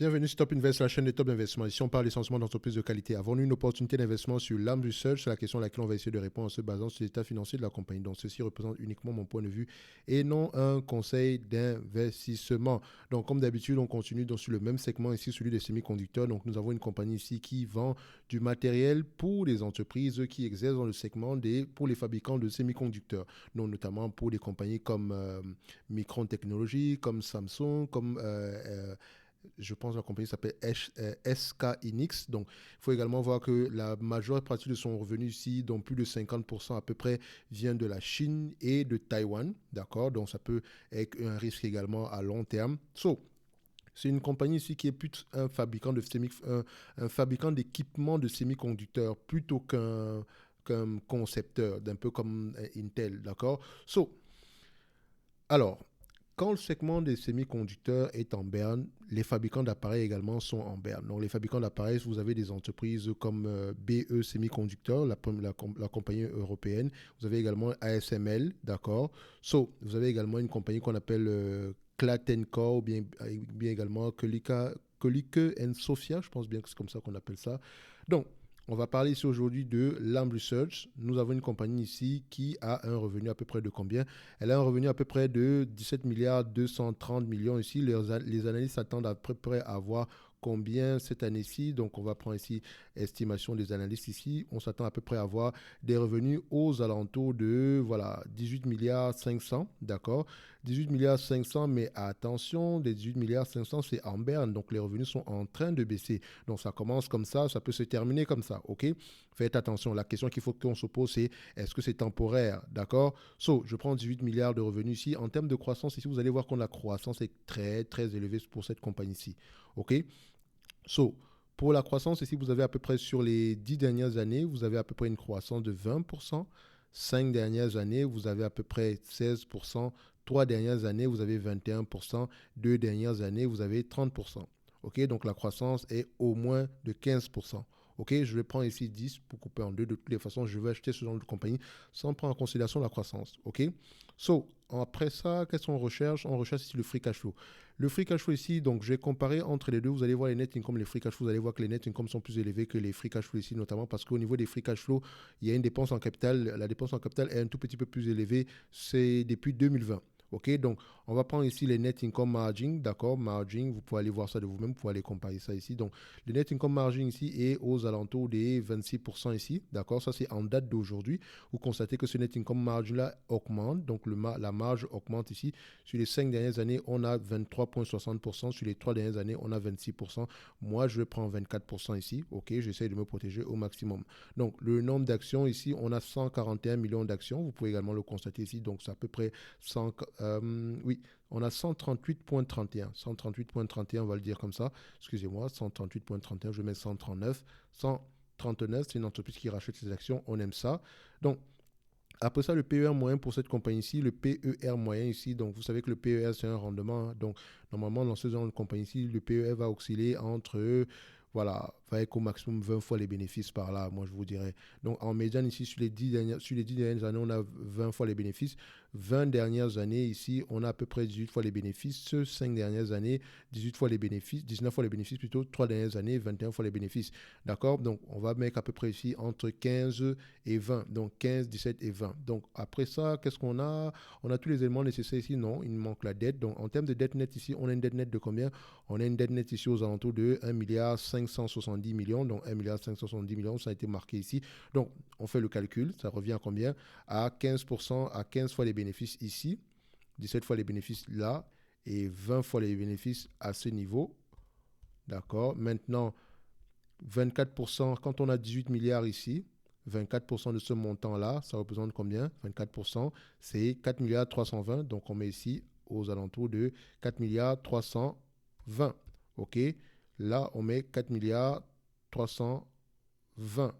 Bienvenue sur Top Invest, la chaîne de Top Investissement. Ici, on parle essentiellement d'entreprises de qualité. Avons-nous une opportunité d'investissement sur Lam Research? C'est la question à laquelle on va essayer de répondre en se basant sur l'état financier de la compagnie. Donc, ceci représente uniquement mon point de vue et non un conseil d'investissement. Donc, comme d'habitude, on continue sur le même segment ici, celui des semi-conducteurs. Donc, nous avons une compagnie ici qui vend du matériel pour les entreprises qui exercent dans le segment pour les fabricants de semi-conducteurs. Donc, notamment pour des compagnies comme Micron Technology, comme Samsung, comme je pense que la compagnie s'appelle SK Hynix. Donc, il faut également voir que la majeure partie de son revenu ici, dont plus de 50% à peu près, vient de la Chine et de Taïwan. D'accord? Donc, ça peut être un risque également à long terme. C'est une compagnie ici qui est plus un fabricant un fabricant d'équipements de semi-conducteurs plutôt qu'un concepteur, d'un peu comme Intel. D'accord? Alors, quand le segment des semi-conducteurs est en berne, les fabricants d'appareils également sont en berne. Donc, les fabricants d'appareils, vous avez des entreprises comme BE Semiconducteurs, la compagnie européenne. Vous avez également ASML, d'accord. Vous avez également une compagnie qu'on appelle Klatenko, ou bien également Kolike Sofia, je pense bien que c'est comme ça qu'on appelle ça. Donc, on va parler ici aujourd'hui de Lam Research. Nous avons une compagnie ici qui a un revenu à peu près de combien? Elle a un revenu à peu près de 17 milliards 230 millions ici. Les analystes s'attendent à peu près à voir combien cette année-ci. Donc, on va prendre ici estimation des analystes ici. On s'attend à peu près à avoir des revenus aux alentours de, voilà, 18 milliards 500, d'accord? 18 milliards 500, mais attention, les 18 milliards 500, c'est en berne. Donc, les revenus sont en train de baisser. Donc, ça commence comme ça peut se terminer comme ça, ok? Faites attention. La question qu'il faut qu'on se pose, c'est est-ce que c'est temporaire, d'accord? Je prends 18 milliards de revenus ici. En termes de croissance, ici, vous allez voir que la croissance est très, très élevée pour cette compagnie-ci. OK? Pour la croissance, ici, vous avez à peu près sur les 10 dernières années, vous avez à peu près une croissance de 20%. 5 dernières années, vous avez à peu près 16%. 3 dernières années, vous avez 21%. 2 dernières années, vous avez 30%. OK? Donc la croissance est au moins de 15%. OK? Je vais prendre ici 10 pour couper en deux. De toutes les façons, je vais acheter ce genre de compagnie sans prendre en considération la croissance. OK? Après ça, qu'est-ce qu'on recherche? On recherche ici le free cash flow. Le free cash flow ici, donc je vais comparer entre les deux. Vous allez voir les net income, les free cash flow. Vous allez voir que les net income sont plus élevés que les free cash flow ici, notamment parce qu'au niveau des free cash flow, il y a une dépense en capital. La dépense en capital est un tout petit peu plus élevée. C'est depuis 2020. OK, donc on va prendre ici les net income margin, d'accord, margin, vous pouvez aller voir ça de vous-même, vous pouvez aller comparer ça ici. Donc le net income margin ici est aux alentours des 26% ici, d'accord, ça c'est en date d'aujourd'hui. Vous constatez que ce net income margin là augmente, donc la marge augmente ici. Sur les 5 dernières années, on a 23,60%, sur les 3 dernières années, on a 26%. Moi, je prends 24% ici, ok, j'essaie de me protéger au maximum. Donc le nombre d'actions ici, on a 141 millions d'actions, vous pouvez également le constater ici, donc c'est à peu près 100, oui, on a 138,31. 138,31, on va le dire comme ça. Excusez-moi, 138,31, je mets 139. 139, c'est une entreprise qui rachète ses actions, on aime ça. Donc, après ça, le PER moyen pour cette compagnie-ci, le PER moyen ici, donc vous savez que le PER c'est un rendement. Donc, normalement, dans ce genre de compagnie-ci, le PER va osciller entre, voilà, va être au maximum 20 fois les bénéfices par là, moi je vous dirais. Donc, en médiane ici, sur les 10 dernières années, on a 20 fois les bénéfices. 20 dernières années ici, on a à peu près 18 fois les bénéfices. 5 dernières années, 18 fois les bénéfices, 19 fois les bénéfices plutôt. 3 dernières années, 21 fois les bénéfices. D'accord? Donc, on va mettre à peu près ici entre 15 et 20. Donc, 15, 17 et 20. Donc, après ça, qu'est-ce qu'on a? On a tous les éléments nécessaires ici. Non, il manque la dette. Donc, en termes de dette nette ici, on a une dette nette de combien? On a une dette nette ici aux alentours de 1 milliard 570 millions. Donc, 1 milliard 570 millions, ça a été marqué ici. Donc, on fait le calcul. Ça revient à combien? À 15%, à 15 fois les bénéfices ici, 17 fois les bénéfices là, et 20 fois les bénéfices à ce niveau. D'accord? Maintenant, 24%, quand on a 18 milliards ici, 24% de ce montant-là, ça représente combien? 24%, c'est 4 milliards 320. Donc, on met ici aux alentours de 4 milliards 320. OK? Là, on met 4 milliards 320.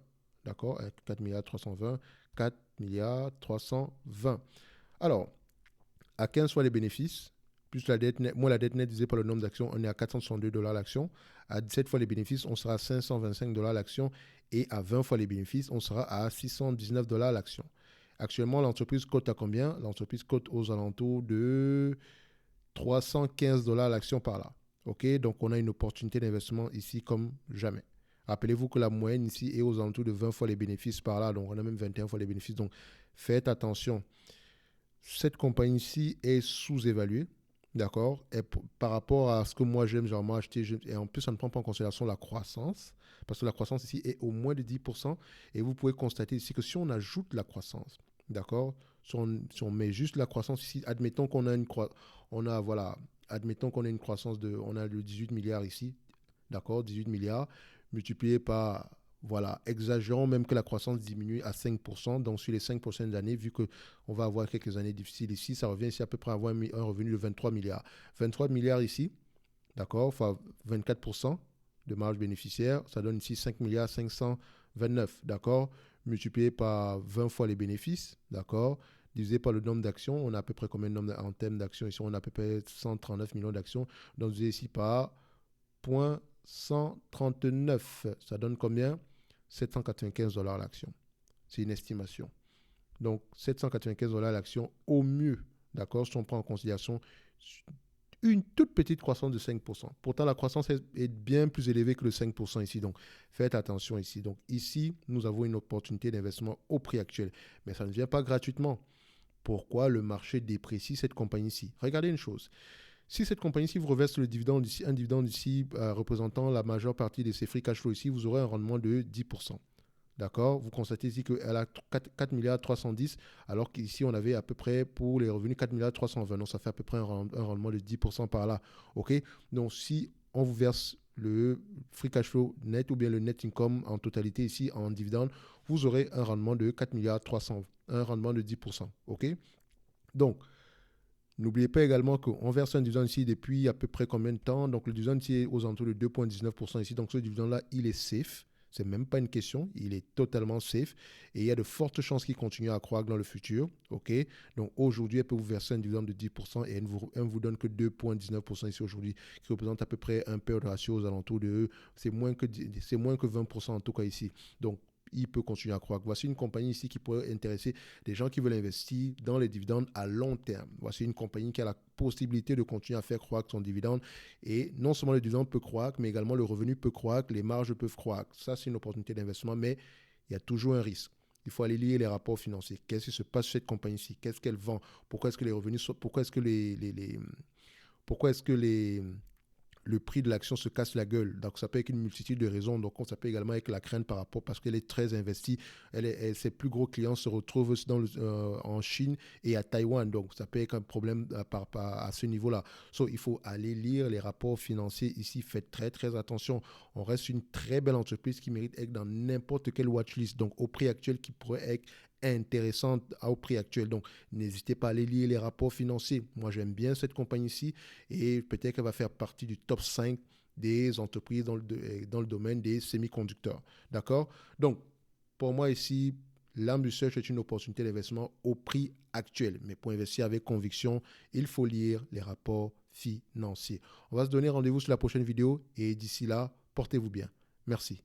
D'accord? 4 milliards 320. 4 milliards 320. Alors, à 15 fois les bénéfices, plus la dette nette, moins la dette nette divisée par le nombre d'actions, on est à 462 $ l'action. À 17 fois les bénéfices, on sera à 525 $ l'action. Et à 20 fois les bénéfices, on sera à 619 $ l'action. Actuellement, l'entreprise cote à combien? L'entreprise cote aux alentours de 315 $ l'action par là. OK, donc on a une opportunité d'investissement ici comme jamais. Rappelez-vous que la moyenne ici est aux alentours de 20 fois les bénéfices par là, donc on a même 21 fois les bénéfices. Donc faites attention. Cette compagnie-ci est sous-évaluée, d'accord? Et par rapport à ce que moi j'aime, genre moi acheter, et en plus ça ne prend pas en considération la croissance, parce que la croissance ici est au moins de 10%, et vous pouvez constater ici que si on ajoute la croissance, d'accord? Si on met juste la croissance ici, admettons qu'on a voilà, admettons qu'on a une croissance on a le 18 milliards ici, d'accord? 18 milliards multiplié par, voilà, exagérons même que la croissance diminue à 5%. Donc, sur les 5 prochaines années, vu qu'on va avoir quelques années difficiles ici, ça revient ici à peu près à avoir un revenu de 23 milliards. 23 milliards ici, d'accord, enfin 24% de marge bénéficiaire, ça donne ici 5 milliards 529, d'accord, multiplié par 20 fois les bénéfices, d'accord, divisé par le nombre d'actions, on a à peu près combien de nombre en termes d'actions ici, on a à peu près 139 millions d'actions, donc divisé ici par 0,139. Ça donne combien? 795 dollars l'action. C'est une estimation. Donc, 795 dollars l'action au mieux. D'accord? Si on prend en considération une toute petite croissance de 5%. Pourtant, la croissance est bien plus élevée que le 5% ici. Donc, faites attention ici. Donc, ici, nous avons une opportunité d'investissement au prix actuel. Mais ça ne vient pas gratuitement. Pourquoi le marché déprécie cette compagnie-ci? Regardez une chose. Si cette compagnie-ci vous reverse le dividende ici, un dividende ici représentant la majeure partie de ses free cash flow ici, vous aurez un rendement de 10%. D'accord? Vous constatez ici qu'elle a 4 milliards 310, alors qu'ici on avait à peu près pour les revenus 4 milliards 320. Donc ça fait à peu près un rendement de 10% par là. OK? Donc si on vous verse le free cash flow net ou bien le net income en totalité ici en dividende, vous aurez un rendement de 4 milliards 300, un rendement de 10%. OK? Donc, n'oubliez pas également qu'on verse un dividende ici depuis à peu près combien de temps. Donc, le dividende ici est aux alentours de 2,19% ici. Donc, ce dividende-là, il est safe. Ce n'est même pas une question. Il est totalement safe. Et il y a de fortes chances qu'il continue à croître dans le futur. OK? Donc, aujourd'hui, elle peut vous verser un dividende de 10% et elle ne vous donne que 2,19% ici aujourd'hui, qui représente à peu près un payout ratio aux alentours de... C'est moins que 20% en tout cas ici. Donc, il peut continuer à croître. Voici une compagnie ici qui pourrait intéresser des gens qui veulent investir dans les dividendes à long terme. Voici une compagnie qui a la possibilité de continuer à faire croître son dividende. Et non seulement le dividende peut croître, mais également le revenu peut croître, les marges peuvent croître. Ça, c'est une opportunité d'investissement, mais il y a toujours un risque. Il faut aller lire les rapports financiers. Qu'est-ce qui se passe chez cette compagnie-ci? Qu'est-ce qu'elle vend? Pourquoi est-ce que les revenus sont... Pourquoi est-ce que le prix de l'action se casse la gueule. Donc, ça peut être une multitude de raisons. Donc, ça peut également être la crainte par rapport, parce qu'elle est très investie. Ses plus gros clients se retrouvent en Chine et à Taïwan. Donc, ça peut être un problème à ce niveau-là. Il faut aller lire les rapports financiers ici. Faites très, très attention. On reste une très belle entreprise qui mérite d'être dans n'importe quelle watchlist. Donc, au prix actuel, qui pourrait être intéressante au prix actuel. Donc, n'hésitez pas à aller lire les rapports financiers. Moi, j'aime bien cette compagnie-ci et peut-être qu'elle va faire partie du top 5 des entreprises dans le domaine des semi-conducteurs. D'accord? Donc, pour moi ici, Lam Research est une opportunité d'investissement au prix actuel. Mais pour investir avec conviction, il faut lire les rapports financiers. On va se donner rendez-vous sur la prochaine vidéo et d'ici là, portez-vous bien. Merci.